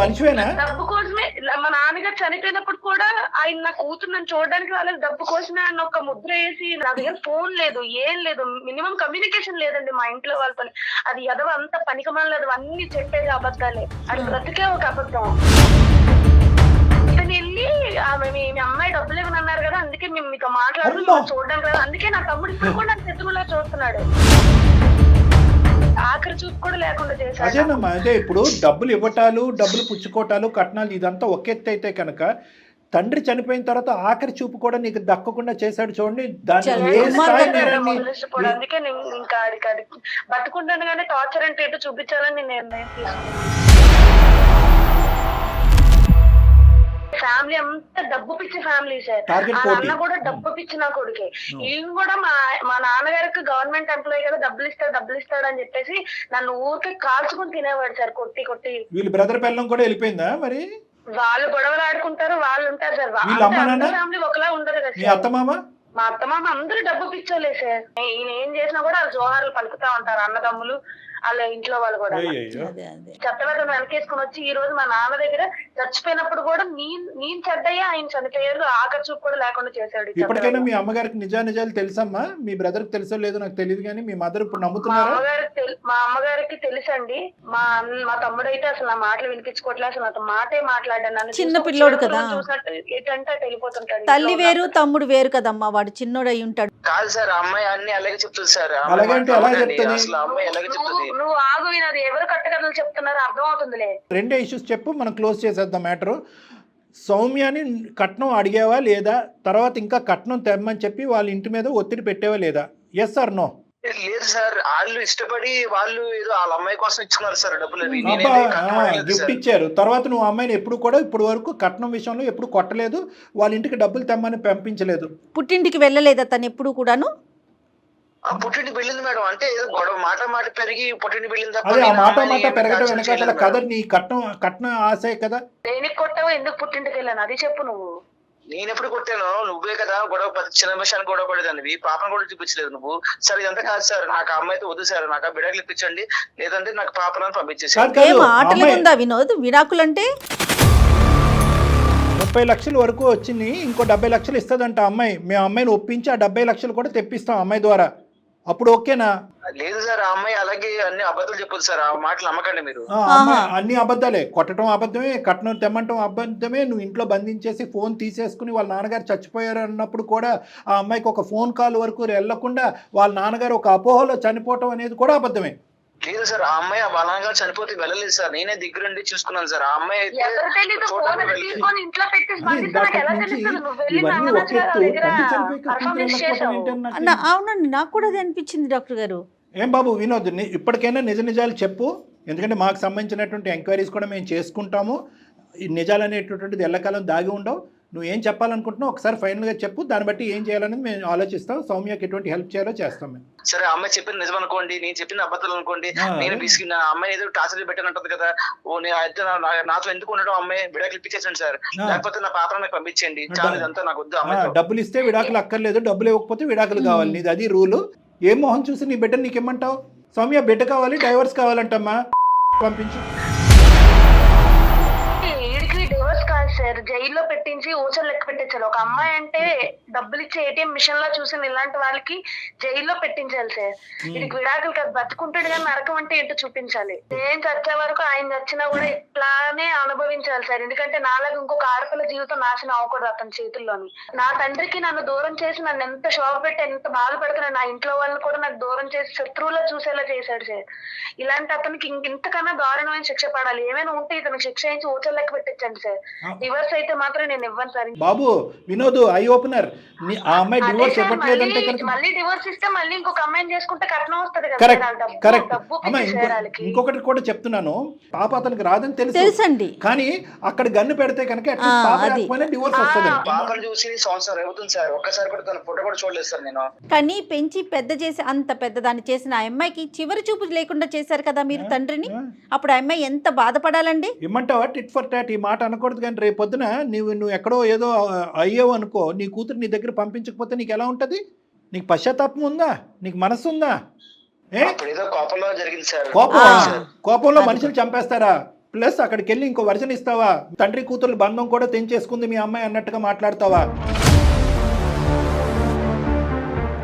[SPEAKER 4] మనిషివేనా?
[SPEAKER 2] డబ్బు కోసమే. మా నాన్నగారు చనిపోయినప్పుడు కూడా ఆయన నా కూతురు నన్ను చూడడానికి వాళ్ళకి డబ్బు కోసమే ఆయన ఒక ముద్ర వేసి, నా దగ్గర ఫోన్ లేదు, ఏం లేదు, మినిమం కమ్యూనికేషన్ లేదండి మా ఇంట్లో వాళ్ళతో. అది ఎదవ అంత పనికిమాల లేదు, అన్ని చెప్పేది అబద్ధాలే. అది బ్రతికే ఒక అబద్ధం. ఇతను వెళ్ళి మీ అమ్మాయి డబ్బులు ఇవ్వనన్నారు కదా, అందుకే మేము మీతో మాట్లాడుతున్నాం చూడడం కదా, అందుకే నా తమ్ముడు ఇప్పుడు కూడా నాకు శత్రువులా చూస్తున్నాడు. ఆఖరి చూపు కూడా లేకుండా చేశాడు.
[SPEAKER 4] అదేనమ్మా, అదే ఇప్పుడు డబ్బులు ఇవ్వటాలు, డబ్బులు పుచ్చుకోవటాలు, కట్నాలు ఇదంతా ఒక ఎత్తు అయితే కనుక తండ్రి చనిపోయిన తర్వాత ఆఖరి చూపు కూడా నీకు దక్కకుండా చేశాడు చూడండి. దాన్ని
[SPEAKER 2] అందుకే నేను ఇంకా బతుకుంటాను కానీ టార్చర్ అంటే ఎటు చూపించాలని నిర్ణయం తీసుకున్నాను. ఫ్యామిలీ అంతా డబ్బు పిచ్చి ఫ్యామిలీ సార్. అన్న కూడా డబ్బు పిచ్చి నా కొడుకే. ఈయన కూడా మా నాన్నగారికి గవర్నమెంట్ ఎంప్లాయీ కదా, డబ్బులు ఇస్తాడు అని చెప్పేసి నన్ను ఊరికే కాల్చుకుని తినేవాడు సార్, కొట్టి కొట్టి.
[SPEAKER 4] వీళ్ళు బ్రదర్ పిల్లం కూడా వెళ్ళిపోయిందా మరి?
[SPEAKER 2] వాళ్ళు గొడవలు ఆడుకుంటారు, వాళ్ళు ఉంటారు సార్. ఫ్యామిలీ ఒకలా ఉండదు కదా సార్. మా అత్తమామ అందరూ డబ్బు పిచ్చోలే సార్. ఈయన ఏం చేసినా కూడా వాళ్ళు జోహార్లు పలుకుతా ఉంటారు, అన్నదమ్ములు వాళ్ళ ఇంట్లో వాళ్ళు కూడా. చెత్తవేతం వెనకేసుకుని వచ్చి ఈ రోజు మా నాన్న దగ్గర చచ్చిపోయినప్పుడు కూడా నేను చెడ్డయ్యా, ఆయన చనిపోయారు, ఆఖరి చూపు కూడా లేకుండా చేశాడు.
[SPEAKER 4] ఇప్పటికైనా మీ అమ్మగారికి నిజాలు తెలుసమ్మా? మీ బ్రదర్ కి తెలుసో లేదో నాకు తెలియదు కానీ మీ మదర్ ఇప్పుడు నమ్ముతున్నారు?
[SPEAKER 2] మా అమ్మగారికి తెలుసండి. మా తమ్ముడు అయితే అసలు నా మాటలు వినిపించుకోవట్లేదు, అసలు నాతో మాటే మాట్లాడాను. నన్ను
[SPEAKER 3] చిన్న పిల్లోడు కదా,
[SPEAKER 2] చూసినట్టు ఎటంటే వెళ్ళిపోతుంటాడు.
[SPEAKER 3] తల్లి వేరు తమ్ముడు వేరు కదమ్మా, వాడు చిన్నోడు అయి ఉంటాడు.
[SPEAKER 1] కాదు సార్, అమ్మాయి అన్ని అలాగే చెప్తుంది సార్.
[SPEAKER 4] అలాగంటే ఎలా చెప్తుంది?
[SPEAKER 1] అసలు అమ్మాయి ఎలాగే చెప్తుంది.
[SPEAKER 2] నువ్వు ఆగు వినోద్, ఎవరు కట్టకథలు చెప్తున్నారో అర్థం అవుతుందిలే.
[SPEAKER 4] రెండే ఇష్యూస్ చెప్పు, మనం క్లోజ్ చేసేద్దాం మ్యాటరు. సౌమ్యాని కట్నం అడిగావా లేదా, తర్వాత ఇంకా కట్నం తెమ్మని చెప్పి వాళ్ళ ఇంటి మీద ఒత్తిడి పెట్టావా లేదా? Yes or no?
[SPEAKER 1] లేదు సార్, వాళ్ళు ఇష్టపడి వాళ్ళు ఏదో వాళ్ళ అమ్మాయి కోసం ఇచ్చుకున్నారు సార్ డబ్బులు అవి.
[SPEAKER 4] గిఫ్ట్ ఇచ్చారు, తర్వాత నువ్వు అమ్మాయిని ఎప్పుడు కూడా ఇప్పుడు వరకు కట్నం విషయంలో ఎప్పుడు కొట్టలేదు, వాళ్ళ ఇంటికి డబ్బులు తెమ్మని పంపించలేదు.
[SPEAKER 3] పుట్టింటికి వెళ్ళలేదా తను ఎప్పుడు కూడాను?
[SPEAKER 1] పుట్టింటి వెళ్ళింది మేడం, అంటే ఏదో గొడవ మాట పెరిగి పుట్టింటి వెళ్ళింది తప్ప
[SPEAKER 4] అదే ఆ
[SPEAKER 1] నేను
[SPEAKER 4] మాట
[SPEAKER 1] అమ్మాయిని ఏమీ
[SPEAKER 4] పెరగడం
[SPEAKER 1] టార్చర్
[SPEAKER 4] వెనకాల
[SPEAKER 1] చేయలేదు
[SPEAKER 4] కథ
[SPEAKER 1] మేడం.
[SPEAKER 4] నీ కట్నం ఆశే కదా.
[SPEAKER 2] దేనికి కొట్టావో, ఎందుకు పుట్టింటికి వెళ్ళాను అది చెప్పు నువ్వు.
[SPEAKER 1] నేను ఎప్పుడు కొట్టాను? నువ్వే కదా గొడవ, చిన్న విషయాన్ని గొడవ పడేదాన్ని, పాపను కూడా చూపించలేదు నువ్వు. సార్ ఇదంతా కాదు సార్, నాకు అమ్మాయితో వద్దు సార్, నాకు ఆ బిడ్డలు ఇప్పించండి, లేదంటే నాకు పాపలను పంపించేసి.
[SPEAKER 4] కాదు,
[SPEAKER 3] ఏం ఆటలు
[SPEAKER 4] అమ్మాయి
[SPEAKER 3] ఉందా వినోద్? విడాకులంటే
[SPEAKER 4] 30 లక్షల వరకు వచ్చింది, ఇంకో 70 లక్షలు ఇస్తుందంట అమ్మాయి. మేము అమ్మాయిని ఒప్పించి ఆ 70 లక్షలు కూడా తెప్పిస్తాం అమ్మాయి ద్వారా, అప్పుడు ఓకేనా?
[SPEAKER 1] లేదు సార్, ఆ అమ్మాయి అలాగే అన్ని అబద్ధాలు చెప్పదు సార్, ఆ మాటలు నమ్మకండి మీరు.
[SPEAKER 4] అమ్మాయి అన్ని అబద్ధాలే, కొట్టడం అబద్ధమే, కట్నం తెమ్మంటం అబద్ధమే. నువ్వు ఇంట్లో బంధించేసి ఫోన్ తీసేసుకుని వాళ్ళ నాన్నగారు చచ్చిపోయారు అన్నప్పుడు కూడా ఆ అమ్మాయికి ఒక ఫోన్ కాల్ వరకు వెళ్లకుండా వాళ్ళ నాన్నగారు ఒక అపోహలో చనిపోవటం అనేది కూడా అబద్ధమే.
[SPEAKER 1] లేదు సార్, ఆ అమ్మాయి బలంగా చనిపోతే వెళ్ళలేదు సార్, నేనే దగ్గరుండి చూసుకున్నాను సార్. ఆ అమ్మాయి అయితే
[SPEAKER 2] ఎవరు తెలీదు, ఫోన్ తీసుకొని ఇంట్లో పెట్టేసి
[SPEAKER 4] అది
[SPEAKER 2] పంపిస్తే నాకు ఎలా
[SPEAKER 4] ఇందాక నుంచి
[SPEAKER 2] తెలుస్తుంది? నువ్వు వెళ్ళి
[SPEAKER 4] ఇవన్నీ
[SPEAKER 2] నాన్న
[SPEAKER 4] ఒక ఎత్తు,
[SPEAKER 2] దగ్గర
[SPEAKER 4] తల్లి చనిపోయి
[SPEAKER 2] పర్ఫార్మెన్స్
[SPEAKER 4] కూతురు
[SPEAKER 2] చేసావు.
[SPEAKER 4] ఏంటని నాకు
[SPEAKER 3] అవునండి, నాకు కూడా అది అనిపించింది డాక్టర్ గారు.
[SPEAKER 4] ఏం బాబు వినోద్, ఇప్పటికైనా నిజాలు చెప్పు, ఎందుకంటే మాకు సంబంధించినటువంటి ఎంక్వైరీస్ కూడా మేము చేసుకుంటాము. ఈ నిజాలు అనేటటువంటిది ఎల్లకాలం దాగి ఉండవు. నువ్వు ఏం చెప్పాలనుకుంటున్నావు ఒకసారి ఫైనల్గా చెప్పు, దాన్ని బట్టి ఏం చేయాలనేది మేము ఆలోచిస్తాం. సౌమ్యకి ఎటువంటి హెల్ప్ చేయాలో చేస్తాం మేము.
[SPEAKER 1] సరే, ఆ అమ్మాయి చెప్పింది నిజం అనుకోండి, నేను చెప్పిన అబద్ధాలు అనుకోండి, నేను తీసుకున్న అమ్మాయి ఏదో టార్చర్ పెట్టానంటుంది కదా, ఓ నేను అయితే నాతో ఎందుకు ఉండడం, అమ్మాయి విడాకులు ఇప్పించేసండి సార్, లేకపోతే నా పాపను నాకు పంపించండి చాలు, ఇదంతా నాకు వద్దు. అమ్మాయి
[SPEAKER 4] డబ్బులు ఇస్తే విడాకులు అక్కర్లేదు, డబ్బులు ఇవ్వకపోతే విడాకులు కావాలి, నీది అది రూలు. ఏ మొహం చూసి నీ బిడ్డ నీకేమంటావు? సౌమ్య బిడ్డ కావాలి, డైవర్స్ కావాలంటమ్మా, పంపించు.
[SPEAKER 2] డివోర్స్ కాదు సార్, జైల్లో పెట్టించి ఊచలు లెక్క పెట్టించాలి. ఒక అమ్మాయి అంటే డబ్బులు ఇచ్చే ఏటీఎం మిషన్ లా చూసిన ఇలాంటి వాళ్ళకి జైల్లో పెట్టించాలి సార్. వీడికి విడాకులు కాదు, బతుకుంటాడు కానీ నరకం అంటే ఏంటో చూపించాలి. నేను చచ్చే వరకు ఆయన చచ్చినా కూడా ఇట్లానే అనుభవించాలి సార్, ఎందుకంటే నాలాగా ఇంకొక ఆడపిల్ల జీవితం నాశనం అవ్వకూడదు అతని చేతుల్లోని. నా తండ్రికి నన్ను దూరం చేసి నన్ను ఎంత శోభ పెట్టి ఎంత బాధ పెడుతున్నా, నా ఇంట్లో వాళ్ళని కూడా నాకు దూరం చేసి శత్రువులా చూసేలా చేశాడు సార్. ఇలాంటి అతనికి ఇంతకన్నా దారుణమైన శిక్ష పడాలి. ఏమైనా ఉంటే ఇతను శిక్ష వేయించి ఊచలు లెక్క పెట్టించండి సార్. డివోర్స్ అయితే మాత్రం నేను ఇవ్వను సార్.
[SPEAKER 4] బాబు వినోద్, ఐ ఓపెనర్, ఆ అమ్మాయి డివోర్స్ ఇవ్వట్లేదంటే కనుక
[SPEAKER 2] మళ్ళీ డివోర్స్ ఇస్తే మళ్ళీ ఇంకొక అమ్మాయిని చేసుకుంటే కట్నం వస్తుంది కదా.
[SPEAKER 4] కరెక్ట్. అమ్మా ఇంకొకటి కూడా చెప్తున్నాను, పాప అతనికి రాదని తెలుసండి, కానీ అక్కడ గన్ను పెడితే కనుక డివోర్స్ వస్తుంది.
[SPEAKER 1] పాపను చూసి సంవత్సరం అవుతుంది సార్, ఒక్కసారి కూడా తన ఫోటో కూడా చూడలేదు సార్ నేను.
[SPEAKER 3] కానీ పెంచి పెద్ద చేసి అంత పెద్దదాన్ని చేసిన ఆ అమ్మాయికి చివరి చూపు లేకుండా చేశారు కదా మీరు తండ్రిని. అప్పుడు ఆ అమ్మాయి ఎంత బాధపడాలండి?
[SPEAKER 4] ఇమ్మంటావా టిట్ ఫర్ టాట్? ఈ మాట అనకూడదు, కానీ రేపు పొద్దున నువ్వు ఎక్కడో ఏదో అయ్యావు అనుకో, నీ కూతురు నీ దగ్గర పంపించకపోతే నీకు ఎలా ఉంటుంది? నీకు పశ్చాత్తాపం ఉందా? నీకు మనసు ఉందా?
[SPEAKER 1] కోపంలో జరిగింది సార్.
[SPEAKER 4] కోపంలో మనుషులు చంపేస్తారా? ప్లస్ అక్కడికి వెళ్ళి ఇంకో వర్షన్ ఇస్తావా? తండ్రి కూతురు బంధం కూడా తెంచేసుకుంది మీ అమ్మాయి అన్నట్టుగా మాట్లాడతావా?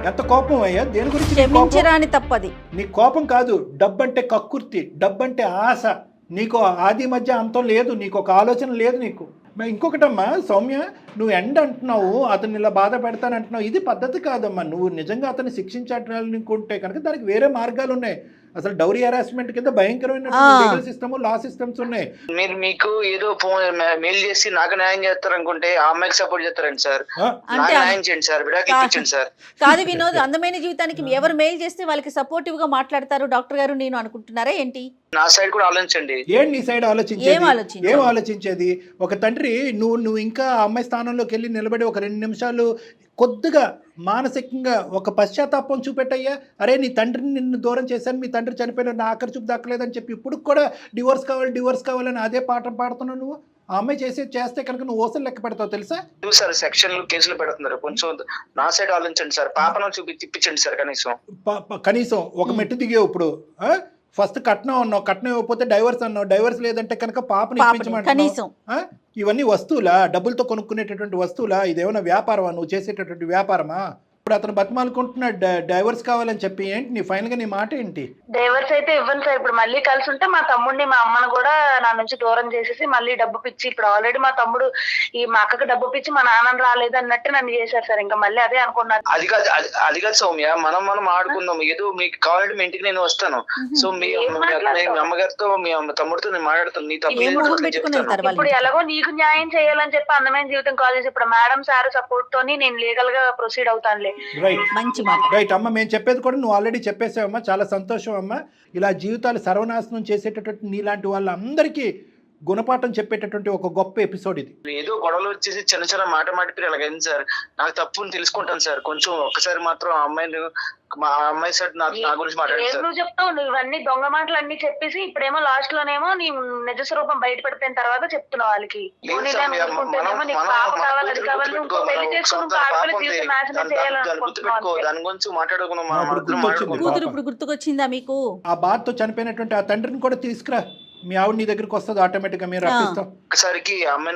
[SPEAKER 4] ఎంత కోపం అయ్యా, దేని గురించి
[SPEAKER 3] క్షమించరాని తప్పది.
[SPEAKER 4] నీ కోపం కాదు, డబ్బంటే కక్కుర్తి, డబ్బంటే ఆశ. నీకు ఆది మధ్య అంతం లేదు, నీకు ఒక ఆలోచన లేదు నీకు. ఇంకొకటమ్మా సౌమ్య, నువ్వు ఎండ్ అంటున్నావు, అతన్ని ఇలా బాధ పెడతానంటున్నావు, ఇది పద్ధతి కాదమ్మా. నువ్వు నిజంగా అతన్ని శిక్షించాలనుకుంటే కనుక దానికి వేరే మార్గాలు ఉన్నాయి. అసలు డౌరీ హెరాస్మెంట్ కింద భయంకరమైన లీగల్ సిస్టమ్, లా సిస్టమ్స్ ఉన్నాయి.
[SPEAKER 1] మీరు మీకు ఏదో మెయిల్ చేసి నాకు న్యాయం చేస్తారు అనుకుంటే ఆ అమ్మాయికి సపోర్ట్ చేస్తారండి సార్. నాకు న్యాయం చేయండి సార్, విడాకులు ఇప్పించండి సార్.
[SPEAKER 3] కాదు వినోద్, అందమైన జీవితానికి ఎవరు మెయిల్ చేస్తే వాళ్ళకి సపోర్టివ్ గా మాట్లాడతారు డాక్టర్ గారు నేను అనుకుంటున్నారా ఏంటి?
[SPEAKER 1] నా సైడ్ కూడా ఆలోచించండి.
[SPEAKER 4] ఏంటి నీ సైడ్ ఆలోచించేది? ఏం ఆలోచించేది? ఒక తండ్రి నువ్వు ఇంకా అమ్మాయి స్థానంలోకి వెళ్ళి నిలబడి ఒక 2 నిమిషాలు కొద్దిగా మానసికంగా ఒక పశ్చాత్తాపం చూపెట్టయ్యా, అరే నీ తండ్రిని నిన్ను దూరం చేశాను, మీ తండ్రి చనిపోయిన నా ఆఖరి చూపు దక్కలేదని చెప్పి ఇప్పుడు కూడా డివోర్స్ కావాలని అదే పాఠం పాడుతున్నావు నువ్వు. ఆ అమ్మాయి చేస్తే కనుక నువ్వు ఓసలు లెక్క పెడతావు తెలుసా?
[SPEAKER 1] సార్ సెక్షన్లు కేసులు పెడుతున్నారు, కొంచెం నా సైడ్ ఆలోచించండి సార్. పాపను తిప్పించండి సార్.
[SPEAKER 4] కనీసం ఒక మెట్టు దిగేవు. ఇప్పుడు ఫస్ట్ కట్నం అన్నావు, కట్నం ఇవ్వకపోతే డైవర్స్ అన్నావు, డైవర్స్ లేదంటే కనుక పాపని ఇప్పించమంటున్నావు. ఇవన్నీ వస్తువులా? డబ్బులతో కొనుక్కునేటటువంటి వస్తువులా? ఇదేమైనా వ్యాపారమా? నువ్వు చేసేటటువంటి వ్యాపారమా? ఇప్పుడు అతను బతిమాలుకుంటున్నాడు డైవర్స్ కావాలని చెప్పి. ఏంటి నీ ఫైనల్ గా నీ మాట ఏంటి?
[SPEAKER 2] డైవర్స్ అయితే ఇవ్వను సార్. ఇప్పుడు మళ్ళీ కలిసి ఉంటే మా తమ్ముడిని మా అమ్మను కూడా నా నుంచి దూరం చేసేసి మళ్ళీ డబ్బు పిచ్చి, ఇప్పుడు ఆల్రెడీ మా తమ్ముడు మా అక్కకి డబ్బు పిచ్చి మా నాన్న రాలేదు అన్నట్టు నన్ను చేశారు సార్. ఇంకా మళ్ళీ అదే అనుకున్నాను.
[SPEAKER 1] అది కాదు సౌమ్య, మనం ఆడుకుందాం. ఏదో మీకు కావాలంటే మీ ఇంటికి నేను వస్తాను. సో మీ అమ్మగారితో మీ తమ్ముడితో నేను మాట్లాడతాను. నీ తప్పు
[SPEAKER 2] ఇప్పుడు ఎలాగో నీకు న్యాయం చేయాలని చెప్పి అందమైన జీవితం కాల్ చేసి ఇప్పుడు మేడం సార్ సపోర్ట్ తోని నేను లీగల్ గా ప్రొసీడ్ అవుతానులే.
[SPEAKER 3] మంచి మాట.
[SPEAKER 4] రైట్ అమ్మ, మేము చెప్పేది కూడా నువ్వు ఆల్రెడీ చెప్పేసావమ్మా. చాలా సంతోషం అమ్మా. ఇలా జీవితాలు సర్వనాశనం చేసేటటువంటి నీలాంటి వాళ్ళందరికీ గుణపాఠం చెప్పేటటువంటి ఒక గొప్ప ఎపిసోడ్ ఇది.
[SPEAKER 1] ఏదో గొడవలు వచ్చేసి చిన్న మాట మాటిపోయి అలాగైంది సార్. నాకు తప్పుని తెలుసుకుంటాను సార్. కొంచెం ఒక్కసారి మాత్రం మా అమ్మాయి సార్ నా గురించి మాట్లాడారు.
[SPEAKER 2] నువ్వు చెప్తావు, నువ్వు ఇవన్నీ దొంగ మాటలు అన్ని చెప్పేసి ఇప్పుడేమో లాస్ట్ లోనేమో నీ నిజ స్వరూపం బయట పడిపోయిన తర్వాత చెప్తున్నావు వాళ్ళకి.
[SPEAKER 1] దాని గురించి మాట్లాడుకున్నాం.
[SPEAKER 3] కూతురు ఇప్పుడు గుర్తుకొచ్చిందా మీకు?
[SPEAKER 4] ఆ బాధతో చనిపోయినటువంటి ఆ తండ్రిని కూడా తీసుకురా, మీ ఆవిడ నీ దగ్గరికి వస్తుంది ఆటోమేటిక్ గా. మీరు రప్పిస్తాం
[SPEAKER 1] ఒకసారికి అమ్మాయి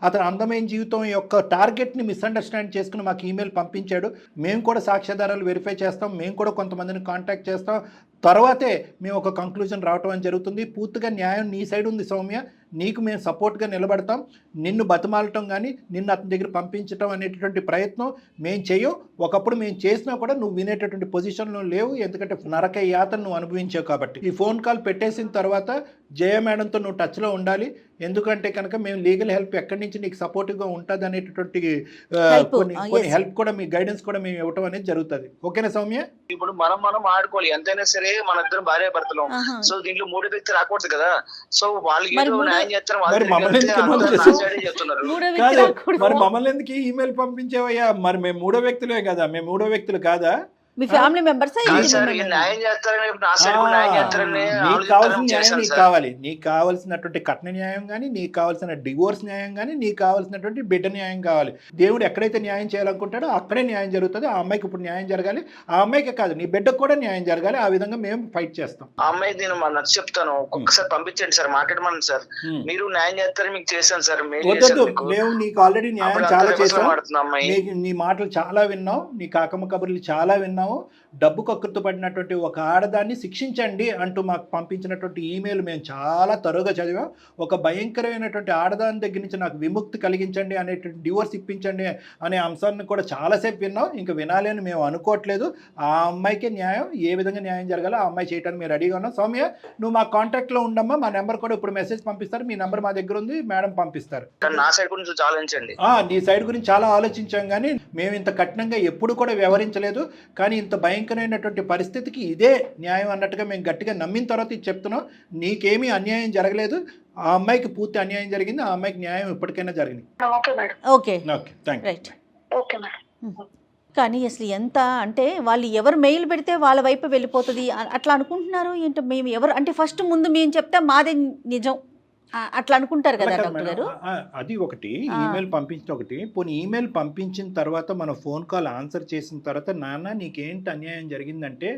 [SPEAKER 4] అతను అందమైన జీవితం యొక్క టార్గెట్ ని మిస్అండర్స్టాండ్ చేసుకుని మాకు ఈమెయిల్ పంపించాడు. మేము కూడా సాక్ష్యాధారాలు వెరిఫై చేస్తాం. మేము కూడా కొంతమందిని కాంటాక్ట్ చేస్తాం. తర్వాతే మేము ఒక కంక్లూజన్ రావటం అని జరుగుతుంది. పూర్తిగా న్యాయం నీ సైడ్ ఉంది సౌమ్య. నీకు మేము సపోర్ట్గా నిలబడతాం. నిన్ను బతిమాలటం కానీ నిన్ను అతని దగ్గర పంపించడం అనేటటువంటి ప్రయత్నం మేము చేయం. ఒకప్పుడు మేము చేసినా కూడా నువ్వు వినేటటువంటి పొజిషన్లో లేవు, ఎందుకంటే నరక యాతను నువ్వు అనుభవించావు కాబట్టి. ఈ ఫోన్ కాల్ పెట్టేసిన తర్వాత జయ మేడంతో నువ్వు టచ్లో ఉండాలి. ఎందుకంటే కనుక మేము లీగల్ హెల్ప్ ఎక్కడి నుంచి నీకు సపోర్టివ్గా ఉంటుంది అనేటటువంటి కొన్ని హెల్ప్ కూడా మీ గైడెన్స్ కూడా మేము ఇవ్వటం అనేది జరుగుతుంది. ఓకేనా సౌమ్య?
[SPEAKER 1] ఇప్పుడు మనం ఆడుకోవాలి. ఎంతైనా సరే మన ఇద్దరు భార్య భర్తలు. సో దీంట్లో మూడో వ్యక్తి రాకూడదు కదా. సో వాళ్ళకి న్యాయం చేస్తారు.
[SPEAKER 4] మరి మమ్మల్ని ఎందుకు ఈమెయిల్ పంపించేవయ్యా? మరి మేము మూడో వ్యక్తులే కదా. మేము మూడో వ్యక్తులు కాదా?
[SPEAKER 3] మీ ఫ్యామిలీ మెంబర్స్?
[SPEAKER 4] నీకు కావాల్సిన న్యాయం నీకు కావాలి. నీకు కావాల్సినటువంటి కట్న న్యాయం కానీ, నీకు కావాల్సిన డివోర్స్ న్యాయం కానీ, నీకు కావాల్సినటువంటి బిడ్డ న్యాయం కావాలి. దేవుడు ఎక్కడైతే న్యాయం చేయాలనుకుంటాడో అక్కడే న్యాయం జరుగుతుంది. ఆ అమ్మాయికి ఇప్పుడు న్యాయం జరగాలి. ఆ అమ్మాయికి కాదు, నీ బిడ్డకు కూడా న్యాయం జరగాలి. ఆ విధంగా మేము ఫైట్ చేస్తాం.
[SPEAKER 1] ఆ అమ్మాయి నేను నచ్చి చెప్తాను, ఒక్కసారి పంపించండి సార్, మాట్లాడమని సార్. మీరు న్యాయం చేస్తారని మీకు చేశాను సార్.
[SPEAKER 4] మేము నీకు ఆల్రెడీ న్యాయం చాలా చేస్తాం. నీ మాటలు చాలా విన్నాం, నీ కాకమ్మ కబుర్లు చాలా విన్నాం. డబ్బు కక్కుర్తి పడినటువంటి ఒక ఆడదాన్ని శిక్షించండి అంటూ మాకు పంపించినటువంటి ఈమెయిల్ మేము చాలా తరువుగా చదివాం. ఒక భయంకరమైనటువంటి ఆడదాని దగ్గర నుంచి నాకు విముక్తి కలిగించండి అనేటువంటి డివోర్స్ ఇప్పించండి అనే అంశాన్ని కూడా చాలాసేపు విన్నాం. ఇంకా వినాలి అని మేము అనుకోవట్లేదు. ఆ అమ్మాయికి న్యాయం ఏ విధంగా న్యాయం జరగాలో ఆ అమ్మాయి చేయడానికి మేము రెడీగా ఉన్నాం. సౌమ్య, నువ్వు మా కాంటాక్ట్లో ఉండమ్మా. మా నెంబర్ కూడా ఇప్పుడు మెసేజ్ పంపిస్తారు. మీ నెంబర్ మా దగ్గర ఉంది, మేడం పంపిస్తారు.
[SPEAKER 1] నా సైడ్ గురించి ఆలోచించండి.
[SPEAKER 4] నీ సైడ్ గురించి చాలా ఆలోచించాం, కానీ మేము ఇంత కఠినంగా ఎప్పుడు కూడా వ్యవహరించలేదు. కానీ ఇంత భయంకరమైనటువంటి పరిస్థితికి ఇదే న్యాయం అన్నట్టుగా మేము గట్టిగా నమ్మిన తర్వాత ఇది చెప్తున్నాం. నీకేమీ అన్యాయం జరగలేదు. ఆ అమ్మాయికి పూర్తి అన్యాయం జరిగింది. ఆ అమ్మాయికి న్యాయం ఇప్పటికైనా జరిగింది.
[SPEAKER 3] కానీ అసలు ఎంత అంటే వాళ్ళు ఎవరు మెయిల్ పెడితే వాళ్ళ వైపు వెళ్ళిపోతుంది అట్లా అనుకుంటున్నారు ఏంటో. మేము ఎవరు అంటే ఫస్ట్ ముందు మేము చెప్తే మాదే నిజం అట్లా అనుకుంటారు కదా డాక్టర్ గారు.
[SPEAKER 4] అది ఒకటి. ఈమెయిల్ పంపించిన ఒకటి. పోనీ ఈమెయిల్ పంపించిన తర్వాత మన ఫోన్ కాల్ ఆన్సర్ చేసిన తర్వాత నాన్న నీకేంటి అన్యాయం జరిగిందంటే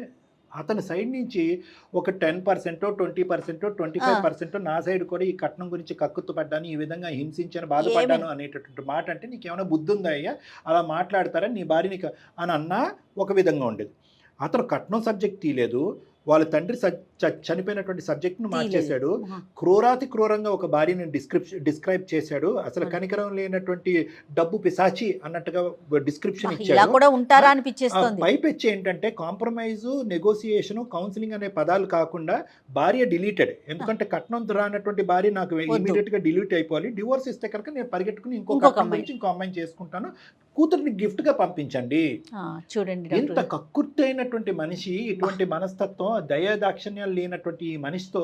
[SPEAKER 4] అతని సైడ్ నుంచి ఒక 10%, 20%, 25% నా సైడ్ కూడా ఈ కట్నం గురించి కక్కుత్తు పడ్డాను, ఈ విధంగా హింసించాను, బాధపడ్డాను అనేటటువంటి మాట అంటే నీకేమైనా బుద్ధి ఉందా అయ్యా? అలా మాట్లాడతారా నీ భార్య నీకు అని అన్నా ఒక విధంగా ఉండేది. అతను కట్నం సబ్జెక్ట్ తీయలేదు. వాళ్ళ తండ్రి చనిపోయినటువంటి సబ్జెక్ట్ను మార్చేశాడు. క్రూరాతి క్రూరంగా ఒక భార్యని డిస్క్రైబ్ చేశాడు. అసలు కనికరం లేనటువంటి డబ్బు పిశాచి అన్నట్టుగా డిస్క్రిప్షన్ ఇచ్చాడు. పైపెచ్చి ఏంటంటే కాంప్రమైజు, నెగోసియేషను, కౌన్సిలింగ్ అనే పదాలు కాకుండా భార్య డిలీటెడ్. ఎందుకంటే కట్నం రానటువంటి భార్య నాకు ఇమీడియట్ గా డిలీట్ అయిపోవాలి. డివోర్స్ ఇస్తే కనుక నేను పరిగెట్టుకుని ఇంకో అమ్మాయిని చేసుకుంటాను. కూతుర్ని గిఫ్ట్ గా పంపించండి.
[SPEAKER 3] చూడండి,
[SPEAKER 4] ఇంత కక్కుర్తి అయినటువంటి మనిషి, ఇటువంటి మనస్తత్వం, దయాదాక్షిణ్యాలు లేనటువంటి ఈ మనిషితో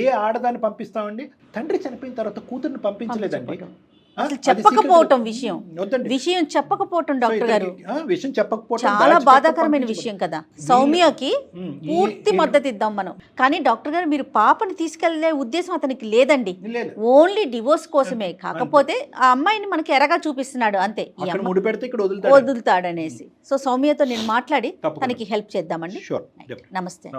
[SPEAKER 4] ఏ ఆడదాన్ని పంపిస్తామండి? తండ్రి చనిపోయిన తర్వాత కూతుర్ని పంపించలేదండి.
[SPEAKER 3] చెప్పకపోవటం విషయం చెప్పకపోవటం డాక్టర్ గారు
[SPEAKER 4] విషయం చెప్పకపోవటం
[SPEAKER 3] చాలా బాధాకరమైన విషయం కదా. సౌమ్యకి పూర్తి మద్దతు ఇద్దాం మనం. కానీ డాక్టర్ గారు మీరు పాపని తీసుకెళ్లే ఉద్దేశం అతనికి లేదండి. ఓన్లీ డివోర్స్ కోసమే. కాకపోతే ఆ అమ్మాయిని మనకి ఎరగా చూపిస్తున్నాడు అంతే. వదులుతాడనేసి. సో సౌమ్యతో నేను మాట్లాడి తనకి హెల్ప్ చేద్దామండి.
[SPEAKER 4] నమస్తే.